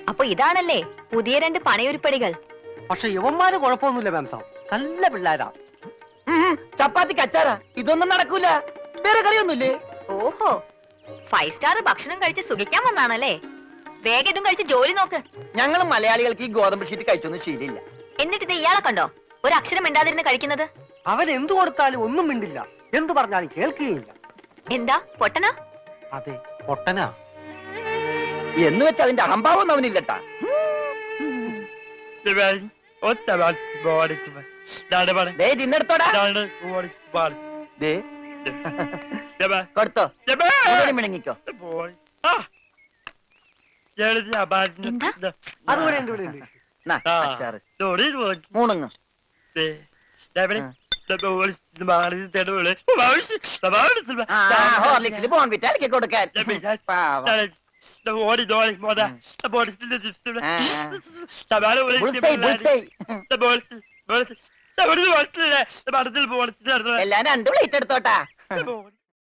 അപ്പൊ ഇതാണല്ലേ പുതിയ 2 പണയുരുപ്പടികൾ. പക്ഷെ യുവന്മാര് കുഴപ്പമൊന്നുമില്ല മാം സാബ്, നല്ല പിള്ളേരാ. ചപ്പാത്തിക്ക് അച്ചാറാ, ഇതൊന്നും നടക്കൂല. വേറെ കറിയൊന്നുമില്ലേ? ഓഹോ, 5 സ്റ്റാർ ഭക്ഷണം കഴിച്ച് സുഖിക്കാൻ വന്നാണല്ലേ. വേഗം ഇതും കഴിച്ച് ജോലി നോക്ക്. ഞങ്ങൾ മലയാളികൾക്ക് ഈ ഗോതമ്പ് ഷീറ്റ് കഴിച്ചൊന്നും ശീലില്ല. എന്നിട്ട് ഇത് ഇയാളെ കണ്ടോ ഒരു അക്ഷരം മിണ്ടാതിരുന്ന് കഴിക്കുന്നത്? അവൻ എന്തു കൊടുത്താലും ഒന്നും മിണ്ടില്ല, എന്തു പറഞ്ഞാലും കേൾക്കുകയില്ല. എന്താ പൊട്ടനാ? അതെ, പൊട്ടനാ. എന്ന് വെച്ച് അതിന്റെ അഹംഭാവം അവനില്ലട്ടാ. തിന്നെടുത്തോടാ. കൊടുത്തോ, മിണങ്ങിക്കോ. അതുപോലെ ഉണ്ട്, ഇവിടെ ഉണ്ട്. മൂണങ്ങ് ഹോർലിക്സിൽ ബോൺവിറ്റ അലക്കി കൊടുക്കാൻ. എല്ലാം 2 പ്ലേറ്റ് എടുത്തോട്ടാ.